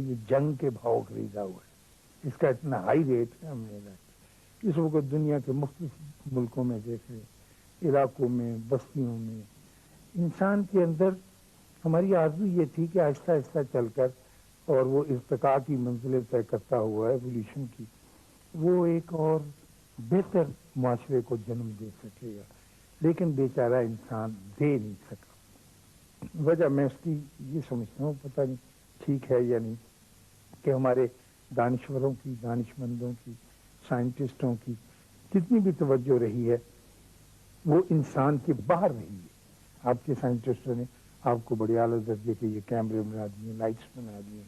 یہ جنگ کے بھاؤ خریدا ہوا ہے، اس کا اتنا ہائی ریٹ ہے ہم نے لگا۔ اس وقت دنیا کے مختلف ملکوں میں دیکھ رہے، علاقوں میں، بستیوں میں، انسان کے اندر ہماری آرزو یہ تھی کہ آہستہ آہستہ چل کر اور وہ ارتقاء کی منزلیں طے کرتا ہوا ایولیوشن کی، وہ ایک اور بہتر معاشرے کو جنم دے سکے گا، لیکن بیچارہ انسان دے نہیں سکا۔ وجہ میں اس کی یہ سمجھتا ہوں، پتہ نہیں ٹھیک ہے یا نہیں، کہ ہمارے دانشوروں کی، دانشمندوں کی، سائنٹسٹوں کی جتنی بھی توجہ رہی ہے وہ انسان کے باہر رہی ہے۔ آپ کے سائنٹسٹوں نے آپ کو بڑے اعلیٰ درجے کے یہ کیمرے بنا دیے، لائٹس بنا دیے،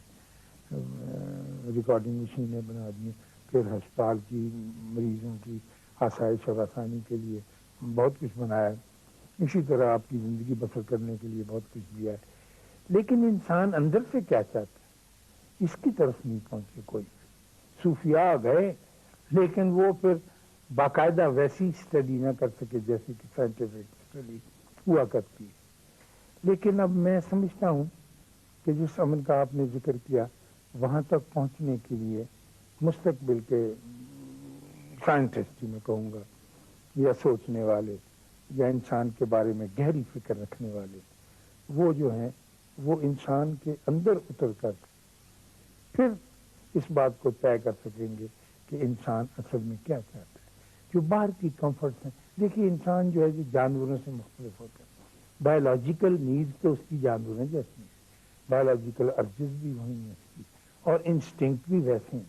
ریکارڈنگ مشینیں بنا دیے، پھر ہسپتال کی مریضوں کی آسائش اور آسانی کے لیے بہت کچھ بنایا ہے، اسی طرح آپ کی زندگی بسر کرنے کے لیے بہت کچھ دیا ہے، لیکن انسان اندر سے کیا چاہتا ہے اس کی طرف نہیں پہنچے کوئی۔ صوفیاء گئے لیکن وہ پھر باقاعدہ ویسی اسٹڈی نہ کر سکے جیسے کہ سائنٹیفک اسٹڈی ہوا کرتی ہے۔ لیکن اب میں سمجھتا ہوں کہ جس امن کا آپ نے ذکر کیا، وہاں تک پہنچنے کے لیے مستقبل کے سائنٹسٹ ہی میں کہوں گا، یا سوچنے والے، یا انسان کے بارے میں گہری فکر رکھنے والے، وہ جو ہیں وہ انسان کے اندر اتر کر پھر اس بات کو طے کر سکیں گے کہ انسان اصل میں کیا چاہتا ہے۔ جو باہر کی کمفرٹس ہیں، دیکھیے انسان جو ہے جو جانوروں سے مختلف ہوتا ہے، بایولوجیکل نیڈز تو اس کی جانوروں جیسی ہیں، بایولوجیکل ارجز بھی وہی ہیں اس کی، اور انسٹنکٹ بھی ویسے ہیں،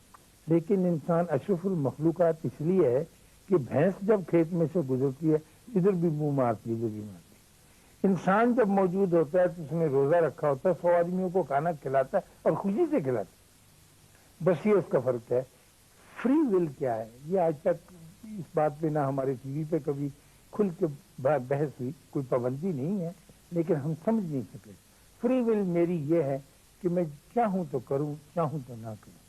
لیکن انسان اشرف المخلوقات اس لیے ہے کہ بھینس جب کھیت میں سے گزرتی ہے ادھر بھی منہ مارتی ہے، ادھر بھی مارتی ہے۔ انسان جب موجود ہوتا ہے تو اس نے روزہ رکھا ہوتا ہے، 100 آدمیوں کو کھانا کھلاتا ہے اور خوشی سے کھلاتا ہے، بس یہ اس کا فرق ہے۔ فری ول کیا ہے، یہ آج تک اس بات پہ نہ ہمارے ٹی وی پہ کبھی کھل کے بحث ہوئی، کوئی پابندی نہیں ہے، لیکن ہم سمجھ نہیں سکے۔ فری ول میری یہ ہے کہ میں چاہوں تو کروں، چاہوں تو نہ کروں۔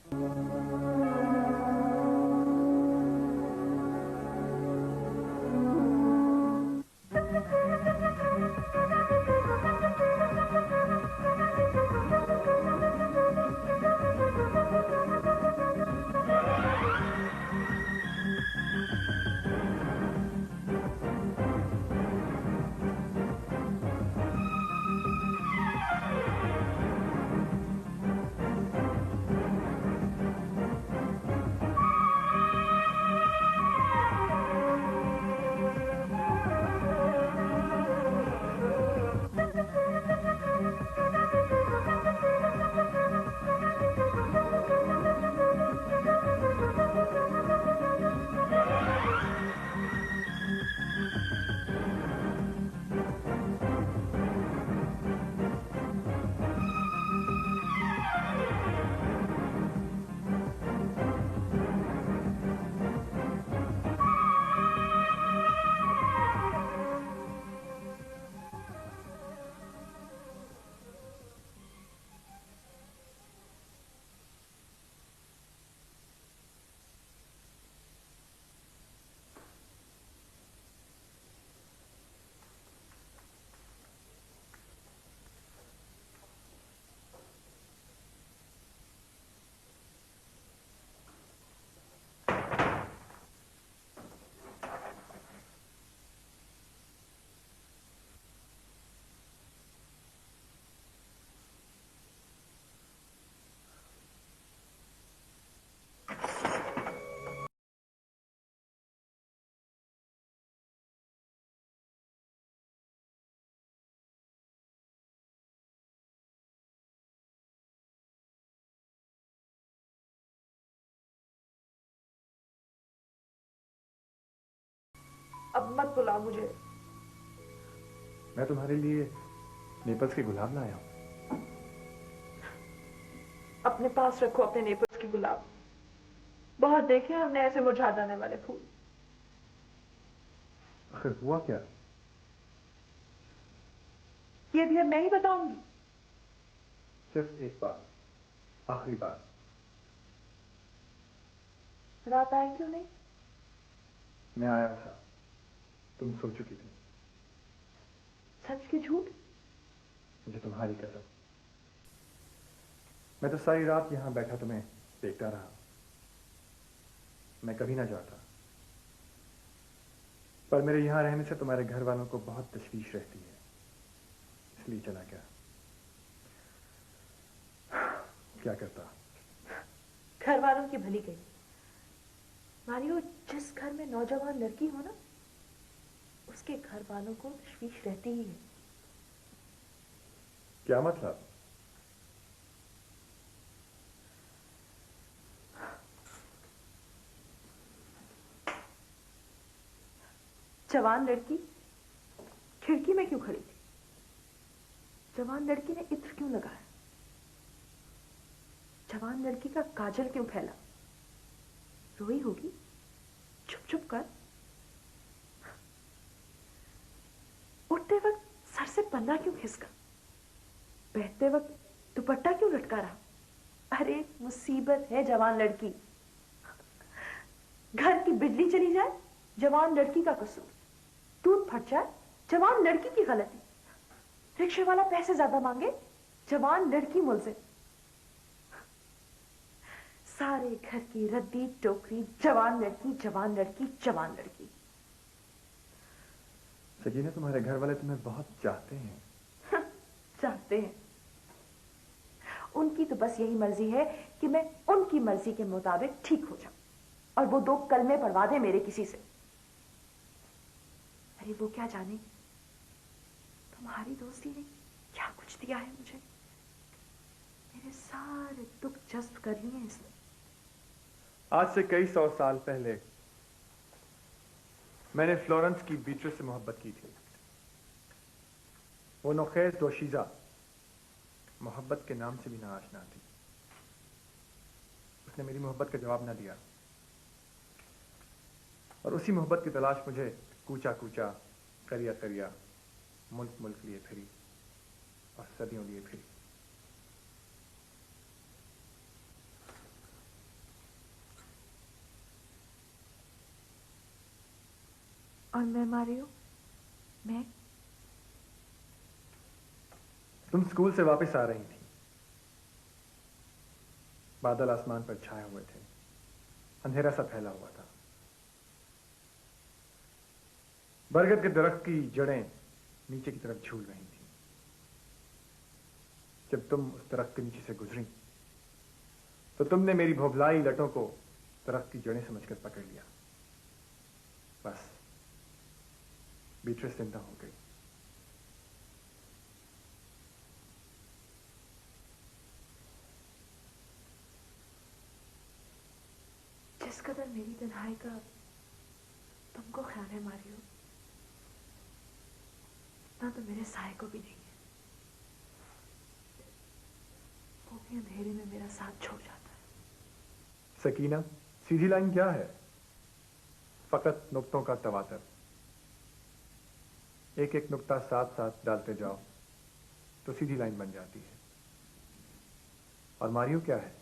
اب مت بلاؤ مجھے، میں تمہارے لیے نیپلز کے گلاب لایا ہوں۔ اپنے پاس رکھو اپنے نیپلز کے گلاب، بہت دیکھے ہم نے ایسے مرجھا جانے والے پھول۔ آخر ہوا کیا؟ یہ بھی اب میں ہی بتاؤں گی؟ صرف ایک بات، آخری بات۔ رات آئی کیوں نہیں؟ میں آیا تھا، تم سو چکی تھی۔ سچ کی جھوٹ؟ مجھے تمہاری قسم۔ मैं तो सारी रात यहाँ बैठा तुम्हें देखता रहा, मैं कभी ना जाता, पर मेरे यहाँ रहने से तुम्हारे घर वालों को बहुत तशवीश रहती है, इसलिए चला गया। क्या करता। घर वालों की भली गई। मारियो, जिस घर में नौजवान लड़की हो ना, उसके घर वालों को तशवीश रहती ही है। क्या मतलब? जवान लड़की खिड़की में क्यों खड़ी थी? जवान लड़की ने इत्र क्यों लगाया? जवान लड़की का काजल क्यों फैला? रोई होगी चुप चुप कर। उठते वक्त सर से पन्ना क्यों खिसका? बैठते वक्त दुपट्टा क्यों लटका रहा? अरे मुसीबत है जवान लड़की। घर की बिजली चली जाए, जवान लड़की का कसूर। दूध फट जाए, जवान लड़की की गलती। रिक्शे वाला पैसे ज्यादा मांगे, जवान लड़की मुलजिम। सारे घर की रद्दी टोकरी, जवान लड़की, जवान लड़की, जवान लड़की। सकीना, तुम्हारे घर वाले तुम्हें बहुत चाहते हैं। चाहते हैं। उनकी तो बस यही मर्जी है कि मैं उनकी मर्जी के मुताबिक ठीक हो जाऊं, और वो 2 कलमे पढ़वा दे मेरे किसी से। अरे वो क्या जाने तुम्हारी दोस्ती ने क्या कुछ दिया है मुझे। मेरे सारे दुख जज्ब कर लिए हैं इसने। आज से कई 100 साल पहले मैंने फ्लोरेंस की बीट्रिस से मोहब्बत की थी। वो नोखेस दोशीजा मोहब्बत के नाम से भी ना आशना थी। उसने मेरी मोहब्बत का जवाब ना दिया, और उसी मोहब्बत की तलाश मुझे कूचा कूचा, करिया करिया, मुल्क मुल्क लिए फिरी और सदियों लिए फिरी। और मैं मारियो, मैं तुम स्कूल से वापस आ रही थी। बादल आसमान पर छाए हुए थे, अंधेरा सा फैला हुआ था। बरगद के दरख्त की जड़ें नीचे की तरफ झूल रही थी। जब तुम उस दरख्त के नीचे से गुजरी तो तुमने मेरी भोभलाई लटों को दरख्त की जड़ें समझकर पकड़ लिया। बस बीट्रिस जिंदा हो गई। जिस कदर मेरी तन्हाई का तुमको ख्याल है मारियो, ना तो मेरे साए को भी नहीं है। वो भी अंधेरे में मेरा साथ छोड़ जाता है। सकीना, सीधी लाइन क्या है? फकत नुक्तों का तवातर। एक एक नुक्ता साथ साथ डालते जाओ तो सीधी लाइन बन जाती है। और मारियो क्या है?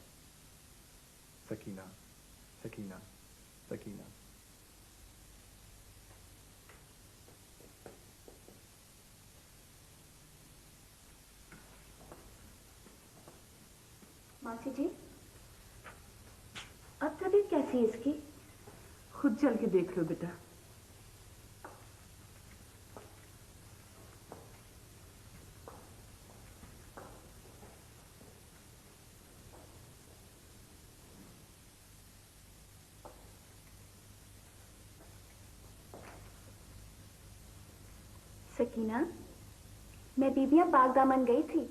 सकीना, सकीना, सकीना। मासी जी, अब तबीयत कैसी है इसकी? खुद चल के देख लो बेटा। सकीना, मैं बीबियां पाक दामन गई थी,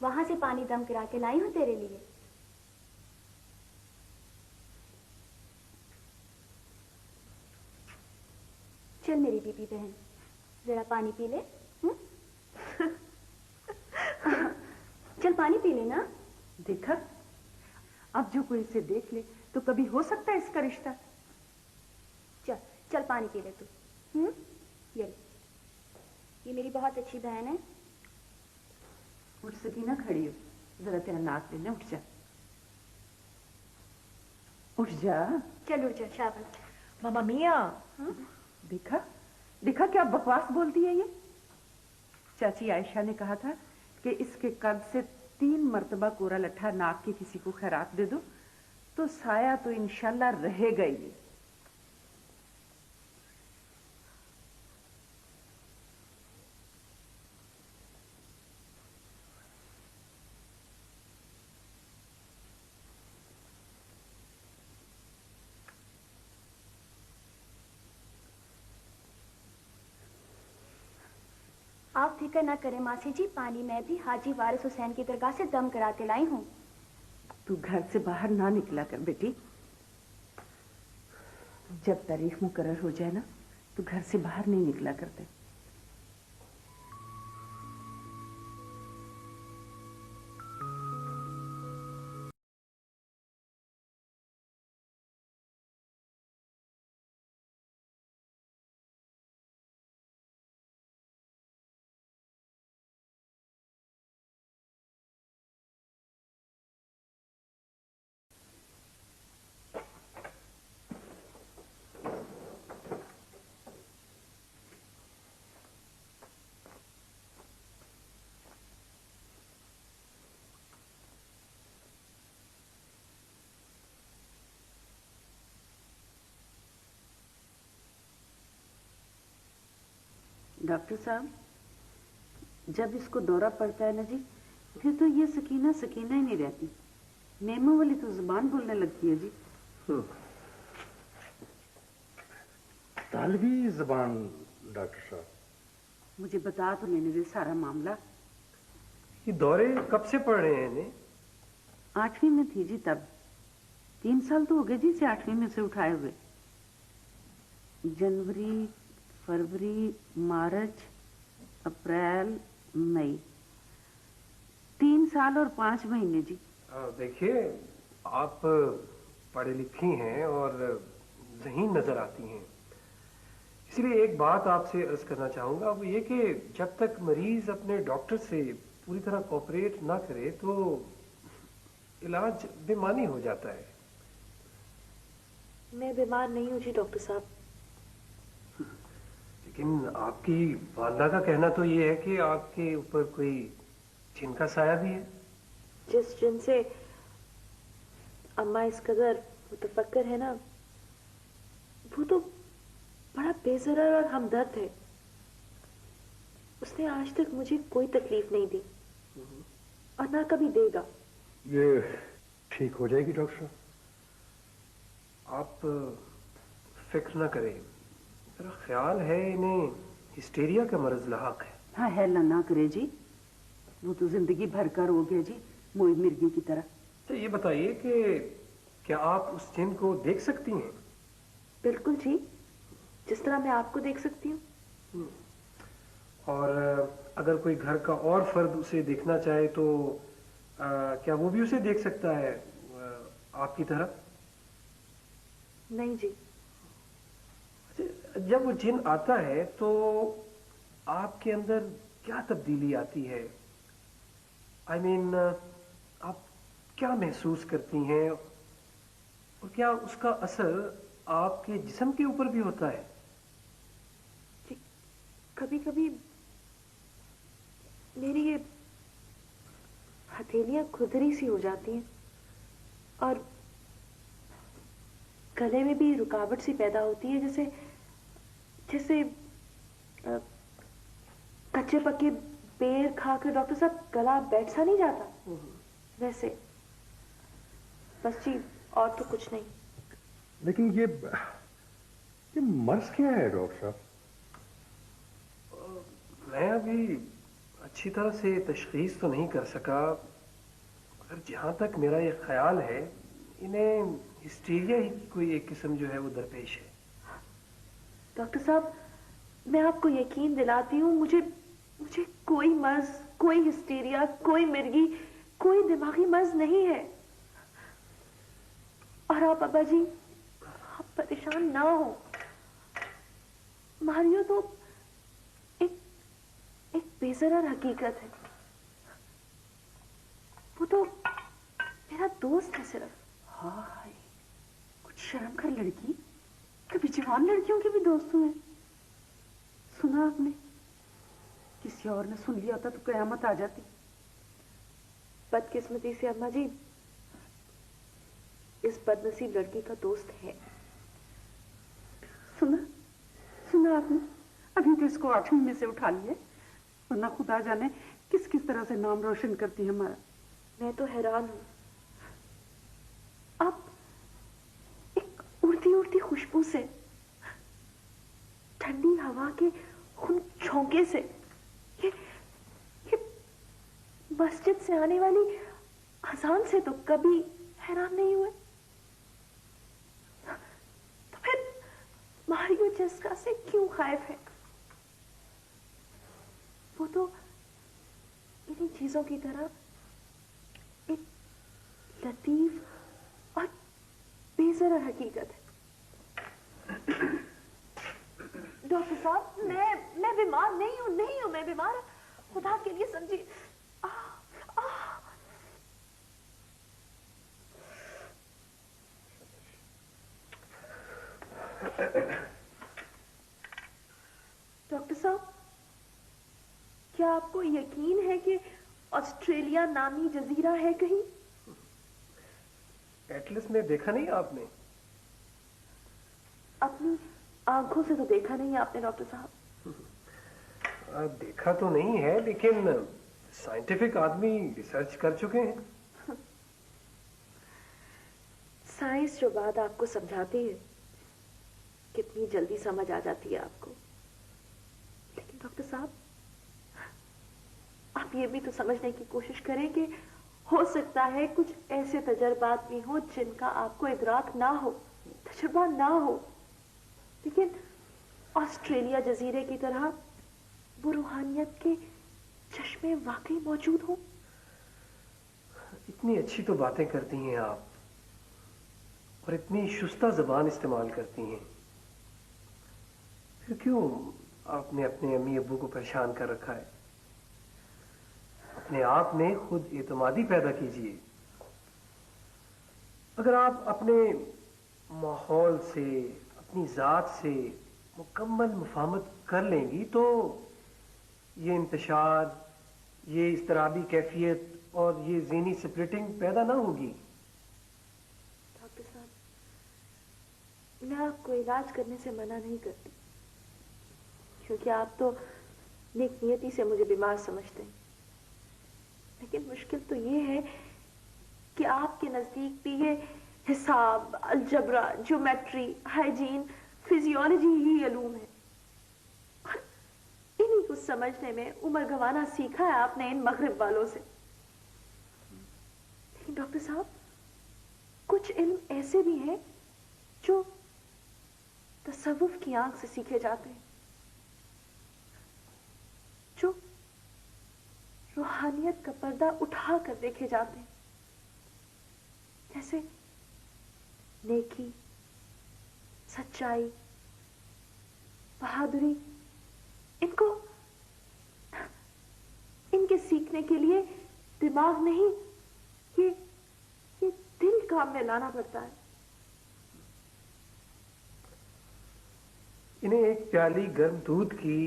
वहां से पानी दम करा के लाई हूं तेरे लिए। चल मेरी बीबी बहन, जरा पानी पी ले। चल पानी पी ले ना। देखा, अब जो कोई इसे देख ले तो कभी हो सकता है इसका रिश्ता। चल चल पानी पी ले तू। ये ले। ये मेरी बहुत अच्छी बहन है। उठ सकी ना, खड़ी हो, जरा तेरा नाक ले ले। उठ जा, उठ जा। चल उठ जा, शाबाश। मामा मिया, देखा देखा क्या बकवास बोलती है ये। चाची आयशा ने कहा था कि इसके कद से 3 मरतबा कोरा लट्ठा नाक के किसी को खैरात दे दो तो साया तो इंशाल्लाह रहेगा ही। आप फिक्र ना करें मासी जी, पानी मैं भी हाजी वारिस हुसैन की दरगाह से दम कराते लाई हूँ। तू घर से बाहर ना निकला कर बेटी। जब तारीख मुकर्रर हो जाए ना तो घर से बाहर नहीं निकला करते। डॉक्टर साहब, जब इसको दौरा पड़ता है ना जी, फिर तो ये सकीना सकीना ही नहीं रहती। मेमो वाली तो जुबान बोलने लगती है जी। तालबी जुबान डॉक्टर साहब, मुझे बता तो लेने दे सारा मामला। ये दौरे कब से पड़ रहे हैं इन्हें? 8वीं में थी जी तब। 3 साल तो हो गए जी इसे 8वीं में से उठाए हुए। जनवरी, फरवरी, मार्च, अप्रैल, मई, 3 साल और 5 महीने जी। देखिए, आप पढ़ी लिखी हैं और ज़हीन नजर आती हैं, इसलिए एक बात आपसे अर्ज करना चाहूंगा, वो ये कि जब तक मरीज अपने डॉक्टर से पूरी तरह कोऑपरेट ना करे तो इलाज बेमानी हो जाता है। मैं बीमार नहीं हूँ जी डॉक्टर साहब। लेकिन आपकी वालदा का कहना तो ये है कि आपके ऊपर कोई जिन का साया भी है। जिस जिन से अम्मा इस कदर मुतफक्कर है ना, वो तो बड़ा बेज़रर और हमदर्द है। उसने आज तक मुझे कोई तकलीफ नहीं दी और ना कभी देगा। ये ठीक हो जाएगी डॉक्टर साहब। आप फिक्र ना करें, मेरा ख्याल है इन्हें हिस्टेरिया का मर्ज लाहक है। हाँ हेला ना करे जी, वो तो जिंदगी भर का रो गया जी, मोई मिर्गी की तरह। तो ये बताइए कि क्या आप उस जिन को देख सकती हैं? बिल्कुल जी, जिस तरह मैं आपको देख सकती हूँ। और अगर कोई घर का और फर्द उसे देखना चाहे तो क्या वो भी उसे देख सकता है आपकी तरह? नहीं जी। जब वो जिन आता है तो आपके अंदर क्या तब्दीली आती है? I mean, आप क्या महसूस करती हैं और क्या उसका असर आपके जिस्म के ऊपर भी होता है? जी, कभी कभी मेरी ये हथेलियां खुरदरी सी हो जाती हैं और गले में भी रुकावट सी पैदा होती है, जैसे जैसे कच्चे पक्के बेर खा कर डॉक्टर साहब गला बैठ सा नहीं जाता वैसे। बस जी, और तो कुछ नहीं। लेकिन ये मर्ज क्या है डॉक्टर साहब? मैं अभी अच्छी तरह से तशखीस तो नहीं कर सका, मगर जहाँ तक मेरा ये ख्याल है इन्हें हिस्टीरिया ही की कोई एक किस्म जो है वो दरपेश है। डॉक्टर साहब, मैं आपको यकीन दिलाती हूँ, मुझे कोई मर्ज, कोई हिस्टीरिया, कोई मिर्गी, कोई दिमागी मर्ज नहीं है। और आप अब्बा जी, आप परेशान ना हो। मारियो तो एक बेजरर हकीकत है। वो तो मेरा दोस्त है सिर्फ। हाय, कुछ शर्म कर लड़की, कभी जवान लड़कियों के भी दोस्त हुए। सुना आपने? किसी और ने सुन लिया होता तो कयामत आ जाती। बदकिस्मती से अम्मा जी इस बदनसीब लड़की का दोस्त है। सुना सुना आपने? अभी तो इसको 8वीं में से उठा लिया, वरना खुदा जाने किस किस तरह से नाम रोशन करती है हमारा। मैं तो हैरान हूं। आप एक उड़ती उड़ती खुशबू से, ठंडी हवा के उन झोंके से, ये मस्जिद से आने वाली अजान से तो कभी हैरान नहीं हुए, तो फिर मारियो जेस्का से क्यों खाइफ है? वो तो इन्हीं चीजों की तरह एक लतीफ और बेजरा हकीकत है। डॉक्टर साहब, मैं बीमार नहीं हूं, मैं बीमार, खुदा के लिए समझिए। डॉक्टर साहब, क्या आपको यकीन है कि ऑस्ट्रेलिया नामी जजीरा है कहीं? एटलस में देखा नहीं आपने? अपनी आंखों से तो देखा नहीं आपने डॉक्टर साहब। देखा तो नहीं है, लेकिन साइंटिफिक आदमी रिसर्च कर चुके हैं। साइंस जो बात आपको समझाती है कितनी जल्दी समझ आ जाती है आपको। लेकिन डॉक्टर साहब, आप ये भी तो समझने की कोशिश करें कि हो सकता है कुछ ऐसे तजर्बात भी हो जिनका आपको इदराक ना हो, तजुर्बा ना हो, लेकिन ऑस्ट्रेलिया जजीरे की तरह वो रूहानियत के चश्मे वाकई मौजूद हो। इतनी अच्छी तो बातें करती हैं आप, और इतनी शुस्ता जबान इस्तेमाल करती हैं, फिर क्यों आपने अपने अम्मी अब्बू को परेशान कर रखा है? अपने आप में खुद एतमादी पैदा कीजिए। अगर आप अपने माहौल से, अपनी जात से मुकम्मल मुफाहमत कर लेंगी तो ये इंतशार, ये इस्तराबी कैफियत और ये ज़हनी स्प्लिटिंग पैदा ना होगी। डॉक्टर साहब, मैं आपको इलाज करने से मना नहीं करती, क्योंकि आप तो नेक नियति से मुझे बीमार समझते हैं। लेकिन मुश्किल तो ये है कि आपके नजदीक भी ये हिसाब, अलजबरा, ज्योमेट्री, हाइजीन, फिजियोलॉजी ही अलूम है। और इन्हीं को समझने में उम्र गंवाना सीखा है आपने इन मगरिब वालों से। लेकिन डॉक्टर साहब, कुछ इल्म ऐसे भी हैं जो तसव्वुफ की आंख से सीखे जाते हैं, जो रूहानियत का पर्दा उठा कर देखे जाते हैं, जैसे नेकी, सच्चाई, बहादुरी। इनके सीखने के लिए दिमाग नहीं, ये दिल काम में लाना पड़ता है। इन्हें एक प्याली गर्म दूध की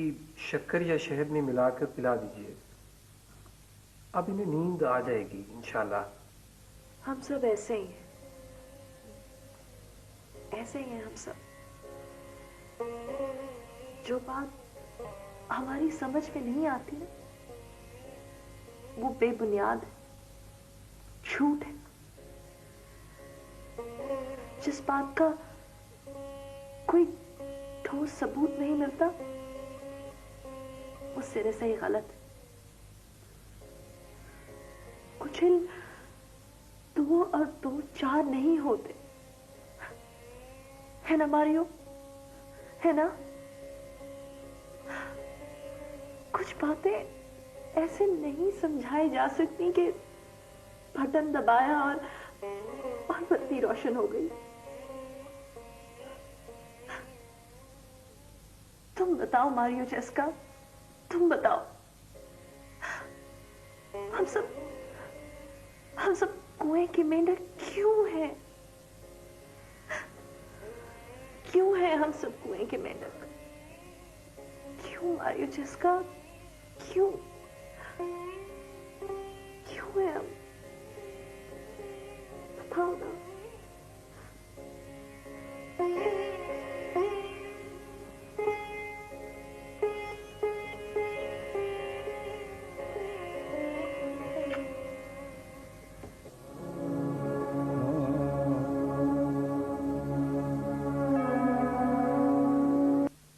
शक्कर या शहद में मिलाकर पिला दीजिए, अब इन्हें नींद आ जाएगी इंशाल्लाह। हम सब ऐसे ही हैं, ऐसे ही हैं हम सब। जो बात हमारी समझ में नहीं आती ना, वो बेबुनियाद है, झूठ है। जिस बात का कोई ठोस सबूत नहीं मिलता, वो सिरे से ही गलत है। कुछ इल्म 2 और 2 4 नहीं होते, है ना मारियो, है ना? कुछ बातें ऐसे नहीं समझाई जा सकती कि बटन दबाया और बत्ती रोशन हो गई। तुम बताओ मारियो जेस्का, तुम बताओ, हम सब कुएं के मेंढक क्यों हैं? क्यों हैं हम सब कुएं के मेंढक? क्यों मारियो जेस्का, क्यों है हम? खाओ ना।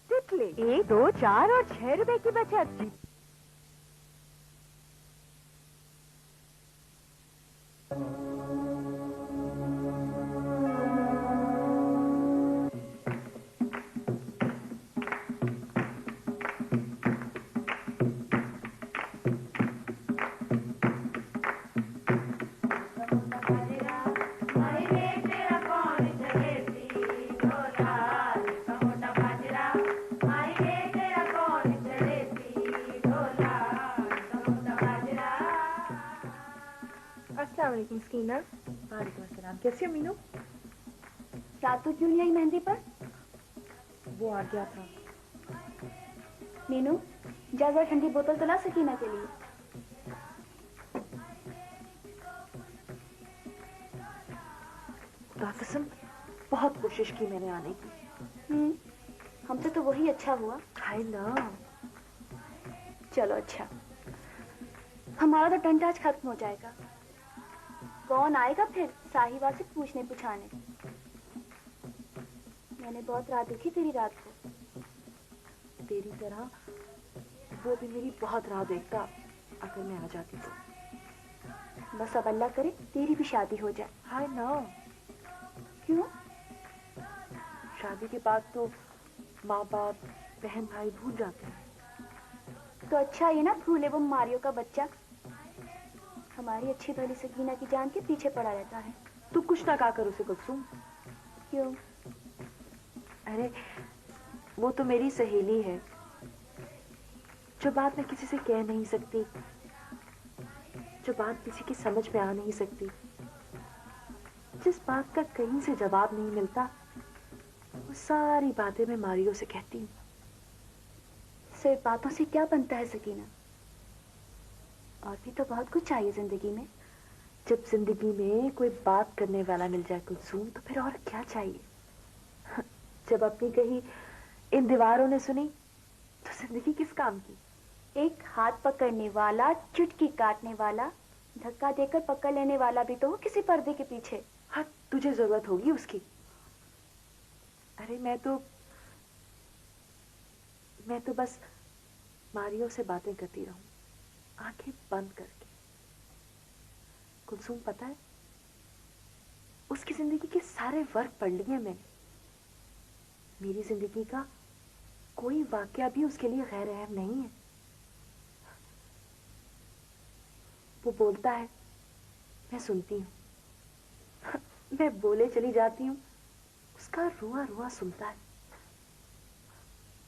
तितली 1, 2, 4 और 6 रुपए की बचत। अस्सलामुअलैकुम स्कीना। वालेकुम अस्सलाम। कैसे हो मीनू? रात को क्यों नहीं आई मेहंदी पर? वो आ गया था। मीनू, जा जरा ठंडी बोतल तो ला सकीना के लिए। खुदा कसम बहुत कोशिश की मैंने आने की। हमसे तो वही अच्छा हुआ। हाय ना। चलो अच्छा, हमारा तो टंटा आज खत्म हो जाएगा। कौन आएगा फिर साहिबा से पूछने पुछाने? मैंने बहुत रात देखी तेरी रात को। तेरी तरह वो भी मेरी बहुत राह देखता अगर मैं आ जाती तो। बस अब अल्लाह करे तेरी भी शादी हो जाए। हाय ना। क्यों? शादी के बाद तो माँ बाप बहन भाई भूल जाते हैं। तो अच्छा ये ना भूले वो मारियो का बच्चा हमारी अच्छी भली सकीना की जान के पीछे पड़ा रहता है। तू कुछ ना कहा कर उसे कुलसुम। क्यों? अरे वो तो मेरी सहेली है जो बात मैं किसी से कह नहीं सकती, जो बात किसी की समझ में आ नहीं सकती, जिस बात का कहीं से जवाब नहीं मिलता, वो सारी बातें मैं मारियो से कहती हूँ। सिर्फ बातों से क्या बनता है सकीना? और भी तो बहुत कुछ चाहिए जिंदगी में। जब जिंदगी में कोई बात करने वाला मिल जाए कुलसूम तो फिर और क्या चाहिए? जब अपनी कही इन दीवारों ने सुनी तो जिंदगी किस काम की? एक हाथ पकड़ने वाला, चुटकी काटने वाला, धक्का देकर पकड़ लेने वाला भी तो हो किसी पर्दे के पीछे। हाँ, तुझे जरूरत होगी उसकी। अरे मैं तो बस मारियो से बातें करती रहूं, आंखें बंद करके। कुलसूम पता है, उसकी जिंदगी के सारे वर्क पढ़ लिए मैंने। मेरी जिंदगी का कोई वाकया भी उसके लिए गैर अहम नहीं है। वो बोलता है, मैं सुनती हूं। मैं बोले चली जाती हूं, उसका रुआ रुआ सुनता है।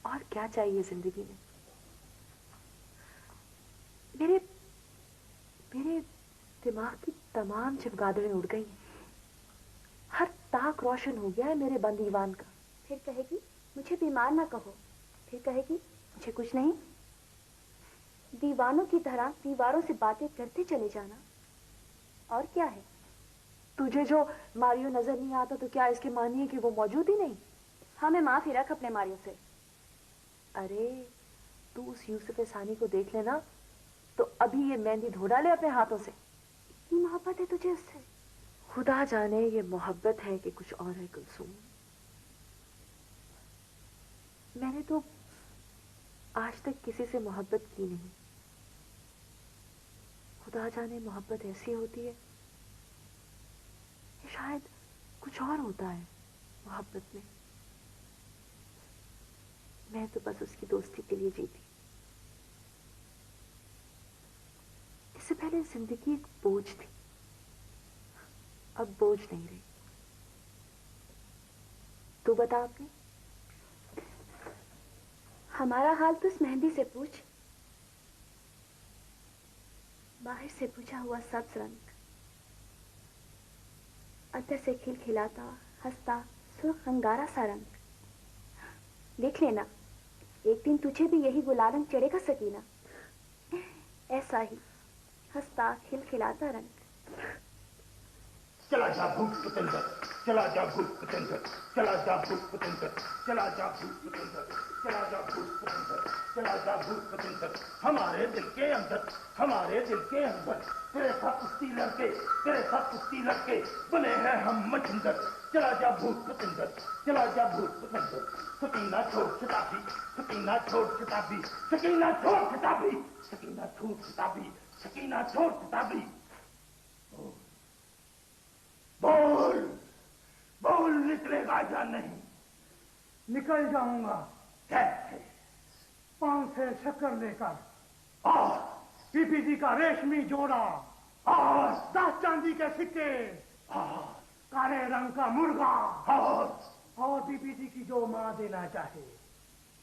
और क्या चाहिए जिंदगी में? मेरे दिमाग की तमाम चमगादड़ें उड़ गई हैं। हर ताक रोशन हो गया है मेरे बंद ईवान का। फिर कहेगी मुझे बीमार ना कहो, फिर कहेगी मुझे कुछ नहीं। दीवानों की तरह दीवारों से बातें करते चले जाना, और क्या है? तुझे जो मारियो नजर नहीं आता तो क्या इसके मानिए कि वो मौजूद ही नहीं? हमें माफी रख अपने मारियो से। अरे तू उस यूसुफ सानी को देख लेना तो अभी ये मेहंदी धो डाले अपने हाथों से। इतनी मोहब्बत है तुझे उससे? खुदा जाने ये मोहब्बत है कि कुछ और है कुलसूम। मैंने तो आज तक किसी से मोहब्बत की नहीं। खुदा जाने मोहब्बत ऐसी होती है, शायद कुछ और होता है मोहब्बत में। मैं तो बस उसकी दोस्ती के लिए जीती। इससे पहले जिंदगी एक बोझ थी, अब बोझ नहीं रही। तू बता अपने। हमारा हाल तो इस मेहंदी से पूछ। बाहर से बुझा हुआ सब्ज रंग, अंदर से खिलखिलाता हंसता सुर्ख अंगारा सा रंग। देख लेना, एक दिन तुझे भी यही गुलाल रंग चढ़ेगा सकीना। ऐसा ही हंसता खिलखिलाता रंग। चला जा भूत पतंदर, चला जा भूत पतंदर, चला जा भूत पतंदर, चला जा भूत पतंदर, चला जा भूत पतंदर, चला जा भूत पतंदर, हमारे दिल के अंदर, हमारे दिल के अंदर तेरे साथ कुश्ती लड़के, तेरे साथ कुश्ती लड़के बने हैं हम मछिंदर। चला जा भूत पतंदर, चला जा भूत पतंदर, सकीना छोड़ शताबी, सकीना छोड़ शताबी, सकीना छोड़ शताबी, सकीना छोड़ शताबी, सकीना छोड़ शताबी। बोल बोल, निकलेगा या नहीं? निकल जाऊंगा। कैसे? पांव से शक्कर लेकर, और बीबी जी का रेशमी जोड़ा, और 10 चांदी के सिक्के, और काले रंग का मुर्गा, और बीबी जी की जो माँ देना चाहे।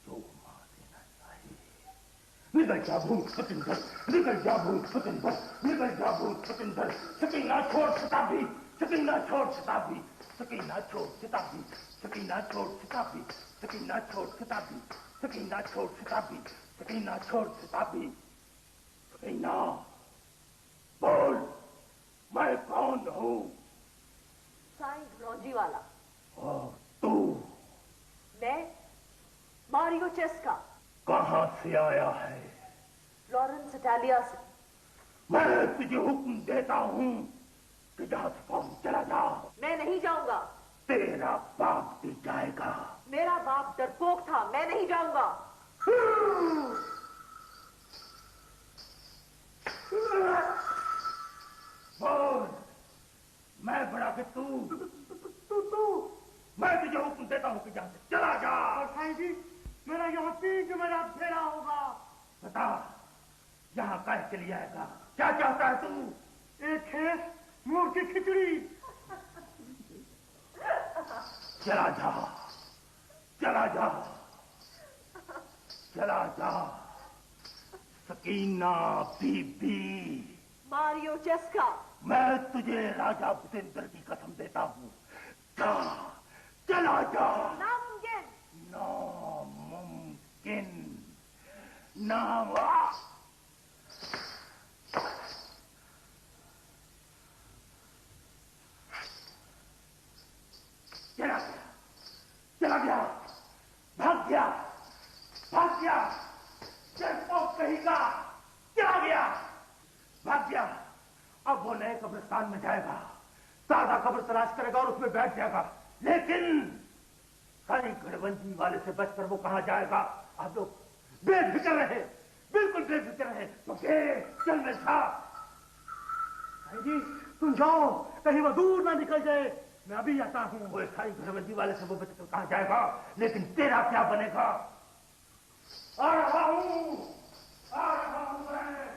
जो माँ देना चाहे। निकल जा भूत पतंदर, निकल जा भूत पतंदर, निकल जा भूत पतंदर, सकीना छोड़ शताबी, सकीना छोड़ शताबी, सकीना छोड़ शताबी, सकीना छोड़ शताबी, सकीना छोड़ शताबी, सकीना छोड़ शताबी, सकीना छोड़ शताबी। सकीना बोल, मैं कौन हूँ? साईं रौजी वाला। और तू? मैं मारियो चेस्का। कहाँ से आया है? लॉरेंस इटालिया से। मैं तुझे हुक्म देता हूँ कि जहाँ से फौरन चला जा। मैं नहीं जाऊंगा। तेरा बाप भी जाएगा। मेरा बाप डरपोक था, मैं नहीं जाऊंगा। बोल, मैं बड़ा कि तू? मैं तुझे हुक्म देता हूँ कि जहाँ से चला जा। और साईं जी, मेरा यहाँ 3 जुमेरा फेरा होगा। बता, यहाँ कैसे चली आएगा? क्या चाहता है तू? एक खेस मोर की खिचड़ी। चला जा, चला जा, चला जा। सकीना बीबी। मारियो चेस्का। मैं तुझे राजा भूतेंद्र की कसम देता हूँ, जा, चला जा। नामुमकिन। नामुमकिन। चला गया, चला गया, भाग गया, भाग गया, डरपोक कहेगा, चला गया, भाग गया। अब वो नए कब्रिस्तान में जाएगा, ताजा कब्र तलाश करेगा और उसमें बैठ जाएगा। लेकिन साईं घड़वंजी वाले से बचकर वो कहाँ जाएगा? आप लोग बेफिक्र रहे, बिल्कुल बेफिक्र रहे। तो चल मेरे साथ। साईं जी, तुम जाओ, कहीं वो दूर ना निकल जाए। मैं अभी आता हूँ। वो साईं घड़वंजी वाले से वो बचकर कहाँ जाएगा? लेकिन तेरा क्या बनेगा? आ रहा हूँ, आ रहा हूँ मैं।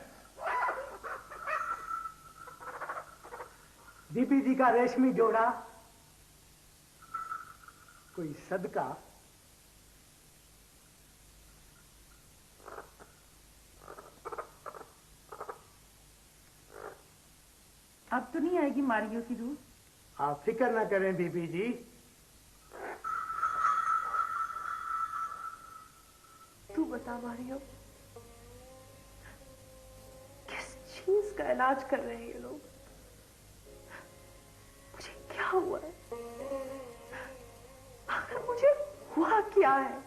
बीबी जी का रेशमी जोड़ा, कोई सदका? अब तो नहीं आएगी मारियो की रूह? आप फिक्र ना करें बीबी जी। तू बता मारियो, किस चीज का इलाज कर रहे हैं ये लोग? मुझे क्या हुआ है? आखिर मुझे हुआ क्या है?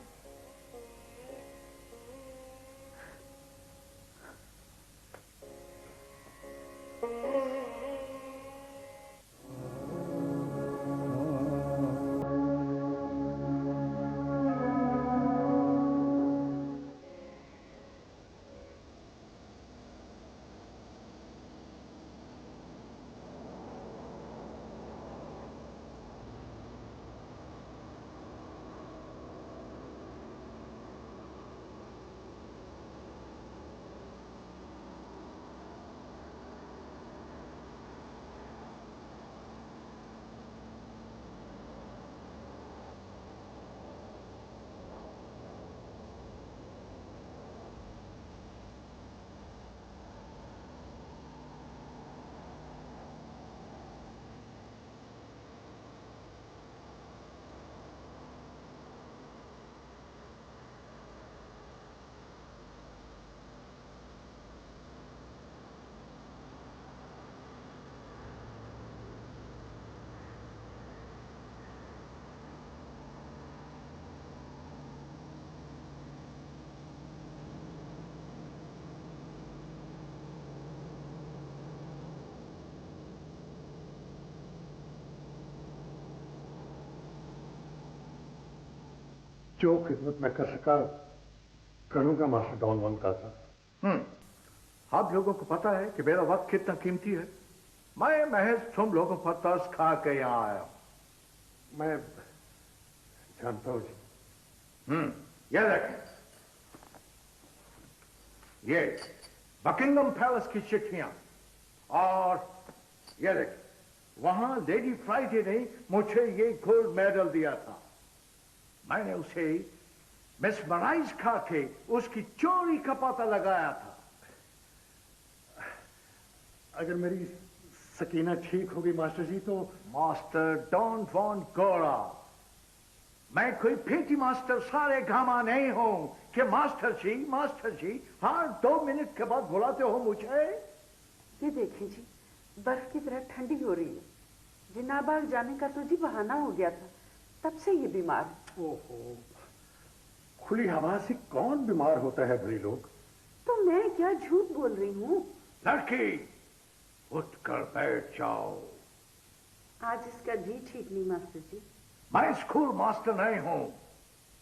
जो खिदमत मैं कर सका करूंगा मास्टर डॉन वंग दादा। आप लोगों को पता है कि मेरा वक्त कितना कीमती है। मैं महज तुम लोगों पर तरस खा के यहाँ आया। मैं जानता हूं जी। ये देखें, ये बकिंगम पैलेस की चिट्ठियां, और ये देखें वहां लेडी फ्राइडे ने मुझे ये गोल्ड मेडल दिया था। मैंने उसे मिसमराइज करके उसकी चोरी का पता लगाया था। अगर मेरी सकीना ठीक होगी मास्टर जी तो। मास्टर डॉन वॉन गोरा, मैं कोई पेटी मास्टर सारे गामा नहीं हूं कि मास्टर जी हर 2 मिनट के बाद बुलाते हो मुझे। ये देखिए जी, बर्फ की तरह ठंडी हो रही है। जिन्नाबाग जाने का तो जी बहाना हो गया था, तब से ये बीमार है। ओहो, खुली हवा से कौन बीमार होता है भाई लोग। तो मैं क्या झूठ बोल रही हूँ। लड़की उठकर बैठ जाओ। आज इसका जी ठीक नहीं मास्टर जी। मैं स्कूल मास्टर नहीं हूं,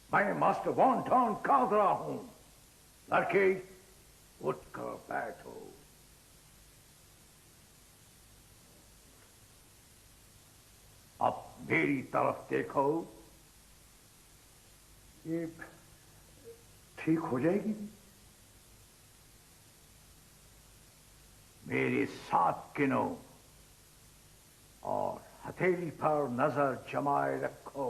मैं मास्टर वॉन डॉन कादरा हूं। लड़की उठकर बैठो। अब मेरी तरफ देखो। ये ठीक हो जाएगी। मेरे साथ गिनो और हथेली पर नजर जमाए रखो।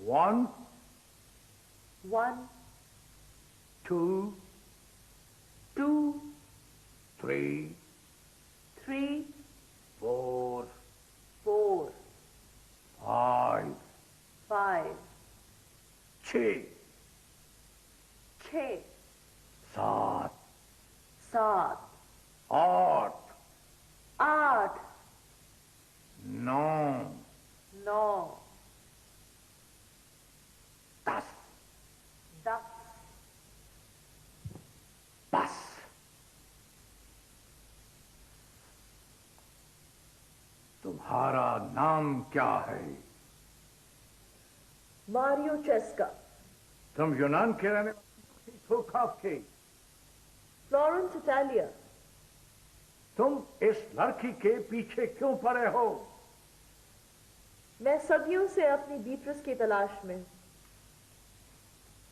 1 1 2 2 3 3 4 4 5 5 6 6 7 7 8 8 9 9 10 10 बस। तुम्हारा नाम क्या है? मारियो चेस्का। तुम यूनान के रहने के? Florence Italia. तुम इस लड़की के पीछे क्यों पड़े हो? मैं सदियों से अपनी बीट्रस की तलाश में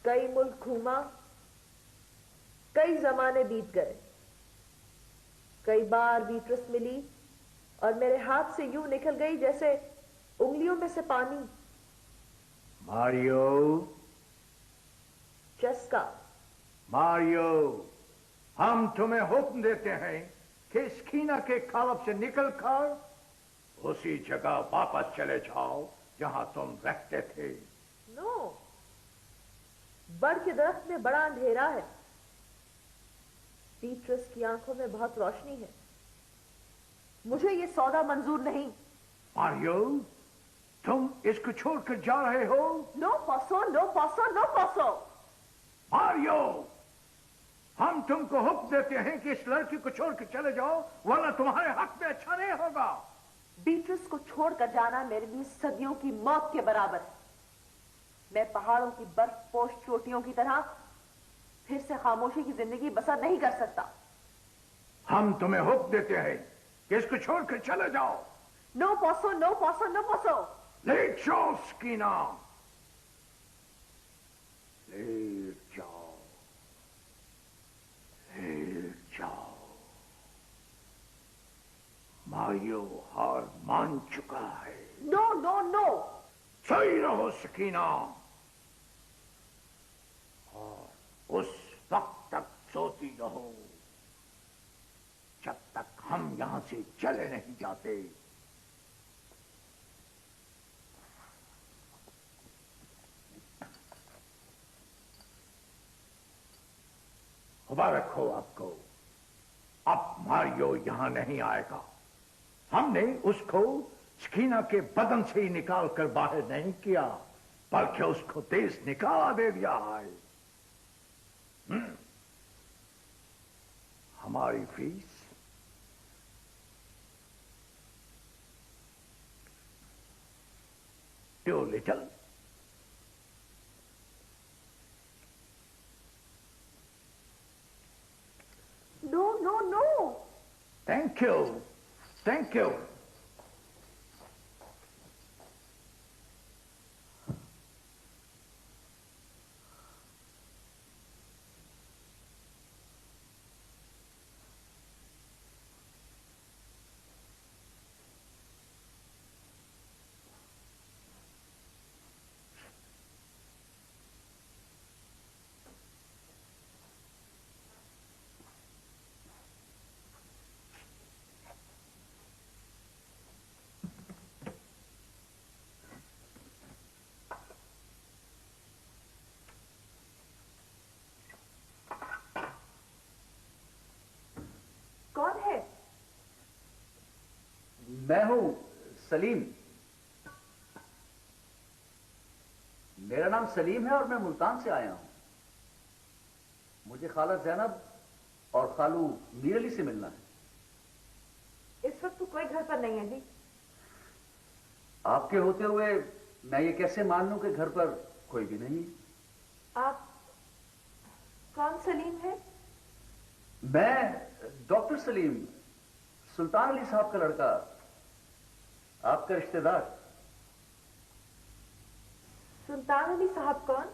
कई मुल्क घूमा, कई जमाने बीत गए। कई बार बीट्रस मिली और मेरे हाथ से यूं निकल गई जैसे उंगलियों में से पानी। मारियो चेस्का। मारियो, हम तुम्हें हुक्म देते हैं कि स्कीना के कालब से निकलकर उसी जगह वापस चले जाओ जहां तुम रहते थे। नो, बड़ के दरख्त में बड़ा अंधेरा है। बीट्रस की आंखों में बहुत रोशनी है। मुझे ये सौदा मंजूर नहीं। मारियो, तुम इसको छोड़कर जा रहे हो? नो पॉसो, नो पॉसो, नो पॉसो। मारियो, हम तुमको हुक्म देते हैं कि इस लड़की को छोड़कर चले जाओ, वरना तुम्हारे हक में अच्छा नहीं होगा। बीट्रस को छोड़कर जाना मेरे लिए सदियों की मौत के बराबर है। मैं पहाड़ों की बर्फपोश चोटियों की तरह फिर से खामोशी की जिंदगी बसर नहीं कर सकता। हम तुम्हें हुक्म देते हैं कि इसको छोड़कर चले जाओ। नो पॉसो, नो पॉसो, नो पॉसो। लेट जाओ स्कीना, लेट जाओ, लेट जाओ। मारियो हार मान चुका है। No no no. सही रहो स्कीना, और उस वक्त तक सोती रहो जब तक हम यहां से चले नहीं जाते। मुबारक हो आपको, अब मारियो यहां नहीं आएगा। हमने उसको स्कीना के बदन से ही निकाल कर बाहर नहीं किया, बल्कि उसको देश निकाला दे दिया है। हमारी fees you little. No, no, no. Thank you. Thank you. कौन है? मैं हूं सलीम। मेरा नाम सलीम है और मैं मुल्तान से आया हूं। मुझे खाला जैनब और खालू मीर अली से मिलना है। इस वक्त तो कोई घर पर नहीं है जी। आपके होते हुए मैं ये कैसे मान लूं कि घर पर कोई भी नहीं है? आप कौन सलीम है? मैं डॉक्टर सलीम, सुल्तान अली साहब का लड़का, आपका रिश्तेदार। सुल्तान अली साहब कौन?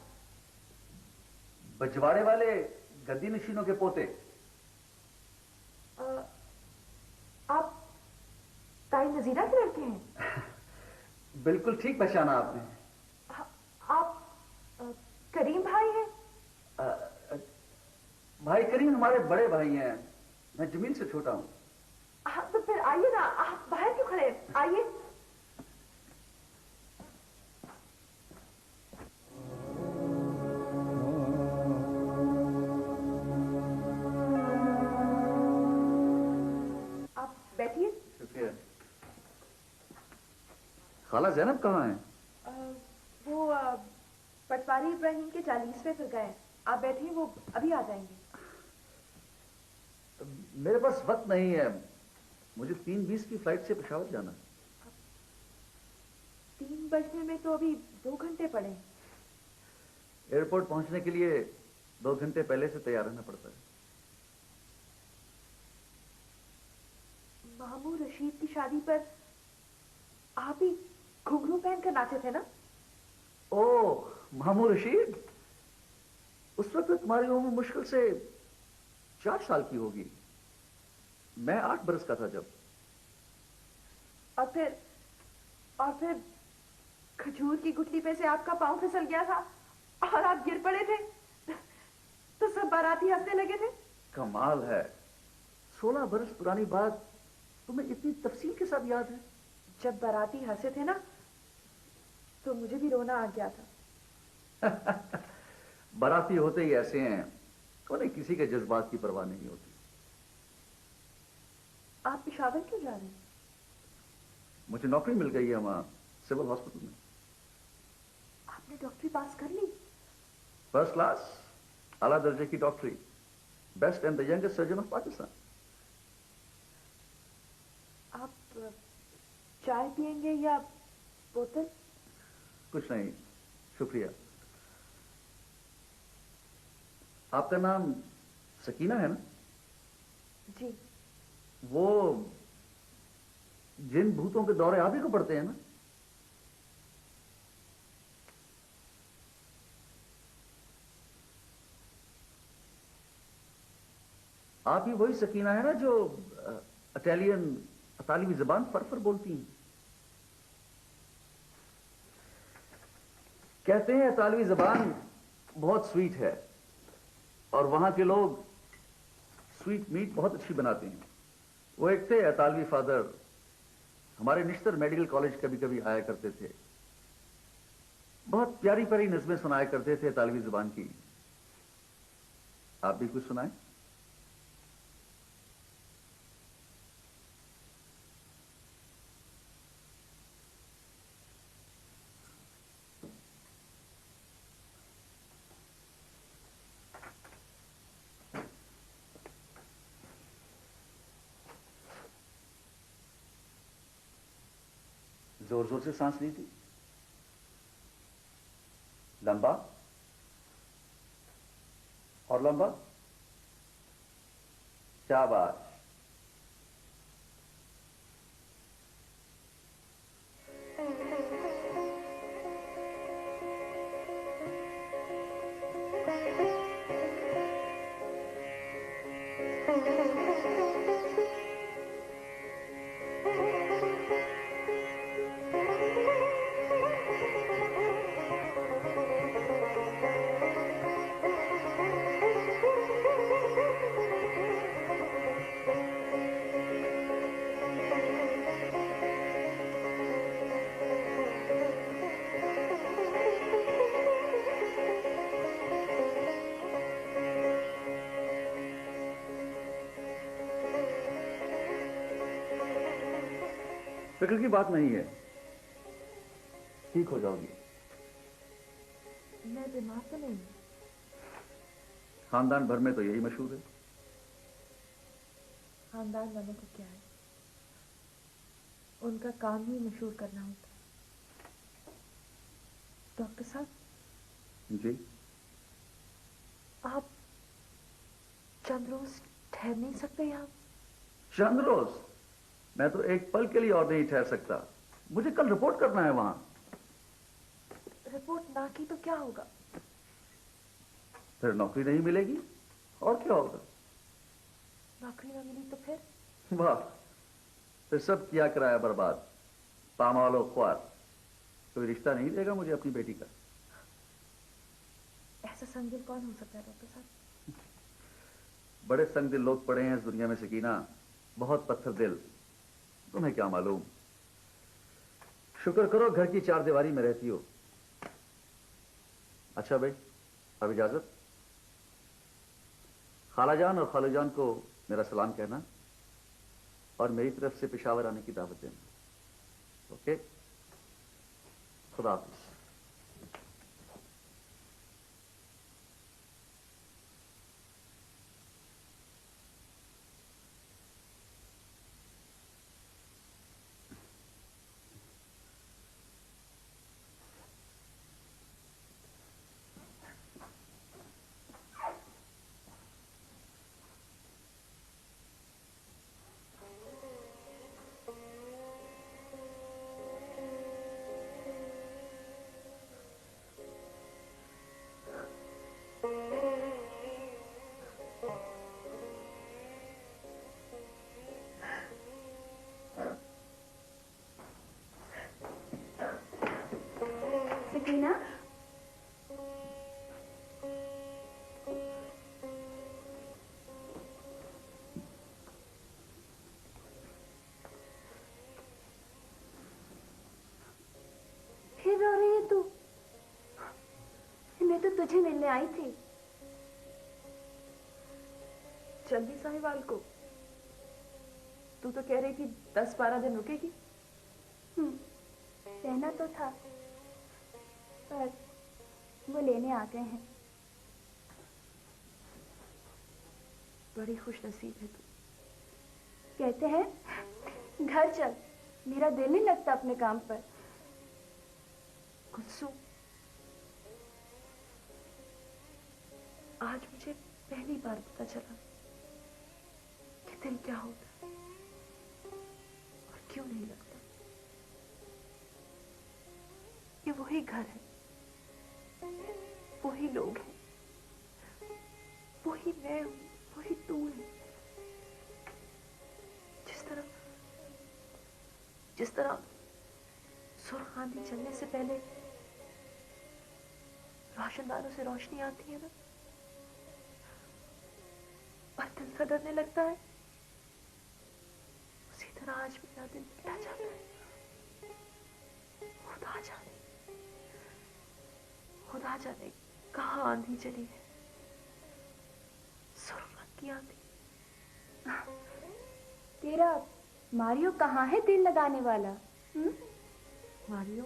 बजवाड़े वाले गद्दी नशीनों के पोते। आप ताई नजीरा के लड़के हैं? बिल्कुल ठीक पहचाना आपने। आप करीम भाई हैं? भाई करीम हमारे बड़े भाई हैं, मैं जमीन से छोटा हूं। हाँ, तो फिर आइए ना, आप बाहर क्यों खड़े हैं? आइए। आप बैठिए। शुक्रिया। खाला जैनब कहाँ हैं? वो पटवारी इब्राहिम के 40वें पर गए। आप बैठिए, वो अभी आ जाएंगे। मेरे पास वक्त नहीं है, मुझे 3:20 की फ्लाइट से पेशावर जाना है। 3 बजने में तो अभी 2 घंटे पड़े। एयरपोर्ट पहुंचने के लिए 2 घंटे पहले से तैयार रहना पड़ता है। मामू रशीद की शादी पर आप ही घुंघरू पहनकर नाचे थे ना? ओह, मामू रशीद, उस वक्त तुम्हारी उम्र मुश्किल से 4 साल की होगी। मैं 8 बरस का था जब। और फिर खजूर की गुठली पे से आपका पांव फिसल गया था और आप गिर पड़े थे, तो सब बाराती हंसने लगे थे। कमाल है, 16 बरस पुरानी बात तुम्हें इतनी तफसील के साथ याद है। जब बाराती हंसे थे ना, तो मुझे भी रोना आ गया था। बाराती होते ही ऐसे हैं, उन्हें किसी के जज्बात की परवाह नहीं होती। आप पेशावर क्यों जा रहे हैं? मुझे नौकरी मिल गई है वहां सिविल हॉस्पिटल में। आपने डॉक्टरी पास कर ली? फर्स्ट क्लास, आला दर्जे की डॉक्टरी, best and the youngest surgeon of Pakistan. आप चाय पियेंगे या बोतल? कुछ नहीं, शुक्रिया। आपका नाम सकीना है ना? जी। वो जिन भूतों के दौरे आप ही को पड़ते हैं ना? आप ही वही सकीना है ना जो इटालियन अतालवी जबान फर बोलती हैं? कहते हैं इतालवी जबान बहुत स्वीट है और वहां के लोग स्वीट मीट बहुत अच्छी बनाते हैं। वो एक थे इतालवी फादर, हमारे निश्तर मेडिकल कॉलेज कभी कभी आया करते थे। बहुत प्यारी प्यारी नज़में सुनाया करते थे इतालवी जुबान की। आप भी कुछ सुनाएं? जोर जोर से सांस ली थी। लंबा और लंबा, शाबाश। फिक्र की बात नहीं है, ठीक हो जाओगी। मैं बीमार तो नहीं हूँ। खानदान भर में तो यही मशहूर है। खानदान वालों को क्या है, उनका काम ही मशहूर करना होता है। डॉक्टर साहब जी, आप चंद रोज ठहर नहीं सकते यहाँ? चंद रोज? मैं तो एक पल के लिए और नहीं ठहर सकता, मुझे कल रिपोर्ट करना है वहां। रिपोर्ट ना की तो क्या होगा? फिर नौकरी नहीं मिलेगी, और क्या होगा? नौकरी ना मिली तो फिर? वाह, फिर सब किया कराया बर्बाद, पामालो ख्वार। कोई रिश्ता नहीं देगा मुझे अपनी बेटी का। ऐसा संगदिल कौन हो सकता है डॉक्टर साहब? बड़े संगदिल लोग पड़े हैं इस दुनिया में सकीना, बहुत पत्थर दिल। तुम्हें क्या मालूम। शुक्र करो घर की चार दीवारी में रहती हो। अच्छा भाई, अब इजाजत। खालाजान और खालूजान को मेरा सलाम कहना और मेरी तरफ से पेशावर आने की दावत देना। ओके, खुदा हाफिज। सकीना, फिर रो रही है तू? मैं तो तुझे मिलने आई थी। चंदी साहिवाल को? तू तो कह रही थी 10-12 दिन रुकेगी। रहना तो था, पर वो लेने आ गए हैं। बड़ी खुश नसीब है तू। कहते हैं घर चल, मेरा दिल नहीं लगता अपने काम पर। कुलसुम, आज मुझे पहली बार पता चला कि दिल क्या होता है और क्यों नहीं लगता। ये वही घर है, वही लोग हैं, वही मैं हूं, वही तू है। जिस तरह सुर्ख आंधी चलने से पहले रोशनदानों से रोशनी आती है ना, और दिल सा डरने लगता है, उसी तरह आज मेरा दिल पिटा जाता है। खुदा जाने कहाँ आंधी चली है, सुर्ख रंग की आंधी। तेरा मारियो कहाँ है दिल लगाने वाला? मारियो?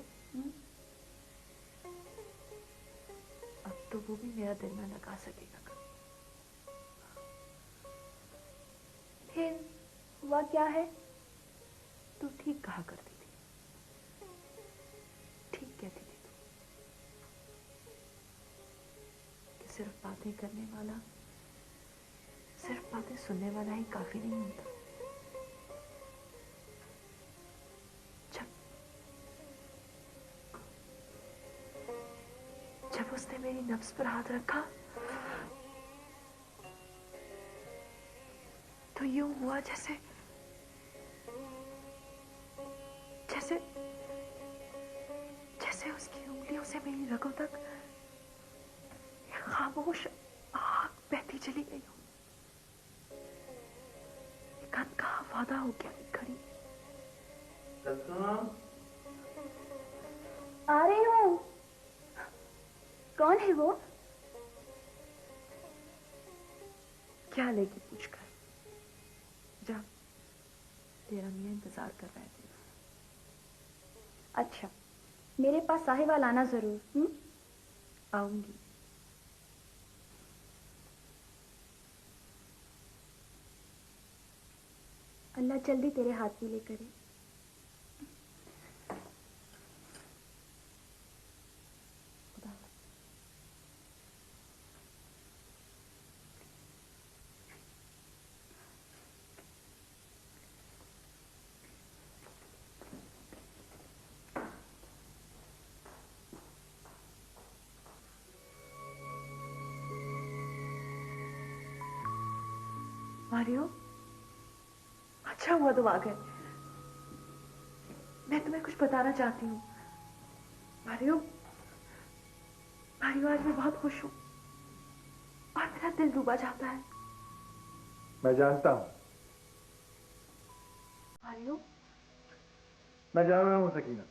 अब तो वो भी मेरा दिल न लगा सकेगा। फिर हुआ क्या है? तू ठीक कहा करती थी, ठीक कहती थी सिर्फ बातें करने वाला, सिर्फ बातें सुनने वाला ही काफी नहीं होता। जब उसने मेरी नब्ज पर हाथ रखा तो यूं हुआ जैसे जैसे जैसे उसकी उंगलियों से मेरी रगों तक एक खामोश आग बहती चली गई हो। एक अनकहा वादा हो गया एक घड़ी। आ रही हूँ। कौन है वो? क्या लेगी पूछकर? जा, तेरा मियां इंतजार कर रहे थे। अच्छा, मेरे पास साहिवाल आना जरूर। आऊंगी। अल्लाह जल्दी तेरे हाथ में लेकर करे। मारियो, अच्छा हुआ तुम आ गए। मैं तुम्हें कुछ बताना चाहती हूँ। मारियो, मारियो, आज मैं बहुत खुश हूँ और मेरा दिल डूबा जाता है। मैं जानता हूँ। मारियो, मैं जान रहा हूँ सकीना।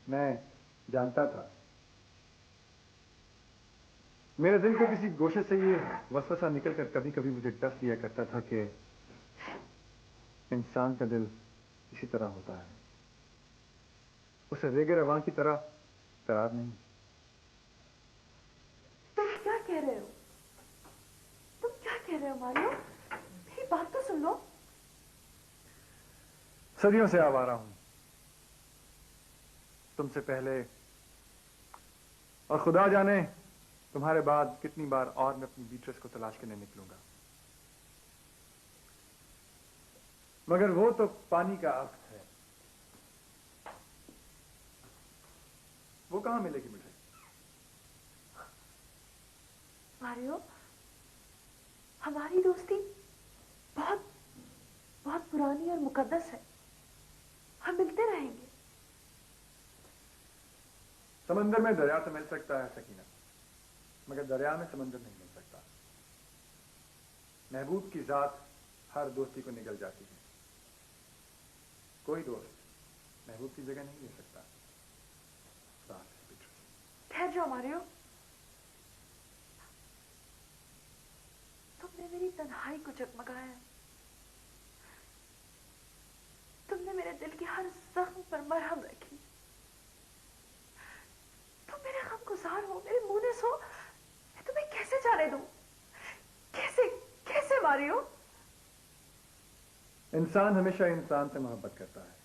मैं जानता था। मेरे दिल के किसी गोशे से ये वसवसा निकलकर कभी कभी मुझे डस दिया करता था कि इंसान का दिल इसी तरह होता है, उसे रेगे रवां की तरह करार नहीं। तुम क्या कह रहे हो? तुम क्या कह रहे हो मारियो? मेरी बात तो सुन लो। सदियों से आवारा हूं, तुमसे पहले, और खुदा जाने तुम्हारे बाद कितनी बार और मैं अपनी बीट्रेस को तलाश करने निकलूंगा, मगर वो तो पानी का अक्त है। वो कहां मिलेगी मुझे? मारियो, हमारी दोस्ती बहुत बहुत पुरानी और मुकद्दस है। हम मिलते रहेंगे। समंदर में दरिया तो मिल सकता है सकीना, मगर दरिया में समंदर नहीं मिल सकता। महबूब की जात हर दोस्ती को निगल जाती है। कोई दोस्त महबूब की जगह नहीं ले सकता। ठहर जाओ मारियो। तुमने मेरी तन्हाई को जगमगाया। तुमने मेरे दिल की हर जख्म पर मरहम रखी। तुम मेरे गम गुजार हो, मेरे मुनीस हो। मैं तुम्हें कैसे जाने दूं? कैसे कैसे मारियो? इंसान हमेशा इंसान से मोहब्बत करता है।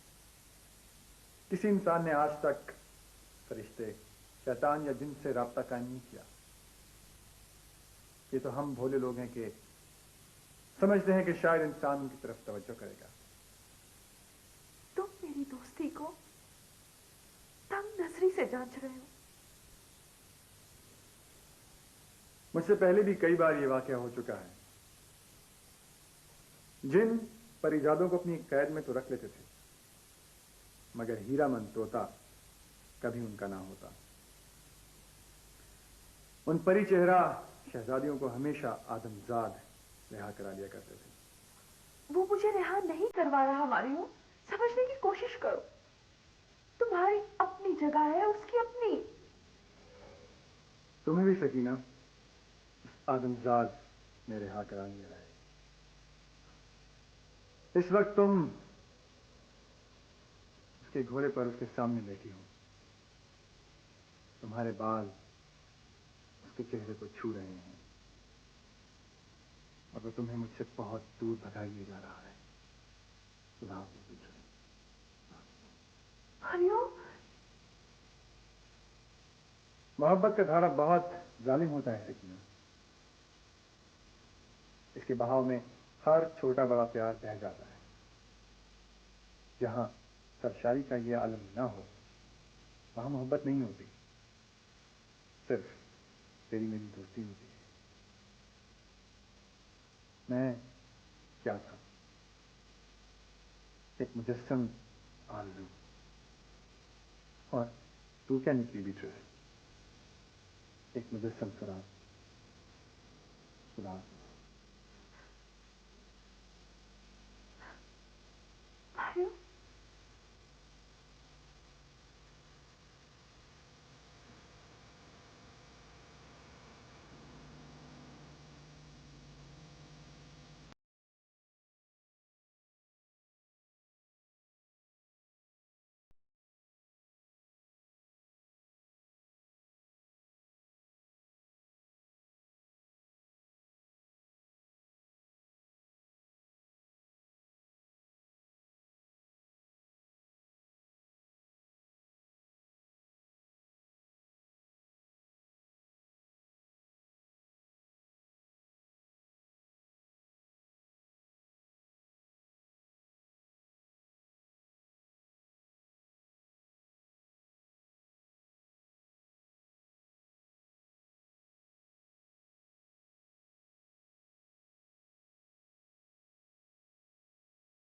किसी इंसान ने आज तक फरिश्ते, शैतान या जिन से राब्ता कायम नहीं किया। ये तो हम भोले लोग हैं कि समझते हैं कि शायद इंसान उनकी तरफ तवज्जो करेगा। तुम मेरी दोस्ती को तंग नजरी से जांच रहे हो। मुझसे पहले भी कई बार ये वाकया हो चुका है। जिन परिजादों को अपनी कैद में तो रख लेते थे, मगर हीरामन तोता कभी उनका ना होता। उन परी चेहरा शहजादियों को हमेशा आदमजाद रिहा करा लिया करते थे। वो मुझे रिहा नहीं करवा रहा मारियो। समझने की कोशिश करो। तुम्हारी अपनी जगह है, उसकी अपनी। तुम्हें भी सकीना आदमजाद ने रिहा करा लिया है। इस वक्त तुम उसके घोड़े पर उसके सामने बैठी हो। तुम्हारे बाल उसके चेहरे को छू रहे हैं और वो तुम्हें मुझसे बहुत दूर भगा लिए जा रहा है। खुदा मोहब्बत का धारा बहुत जालिम होता है सकीना। इसके बहाव में हर छोटा बड़ा प्यार बह जाता है। जहां सरशारी का यह आलम ना हो वहां मोहब्बत नहीं होती, सिर्फ तेरी मेरी दोस्ती होती है। मैं क्या था? एक मुजस्सम आरज़ू, और तू क्या निकली बीच एक मुजस्सम सुराग।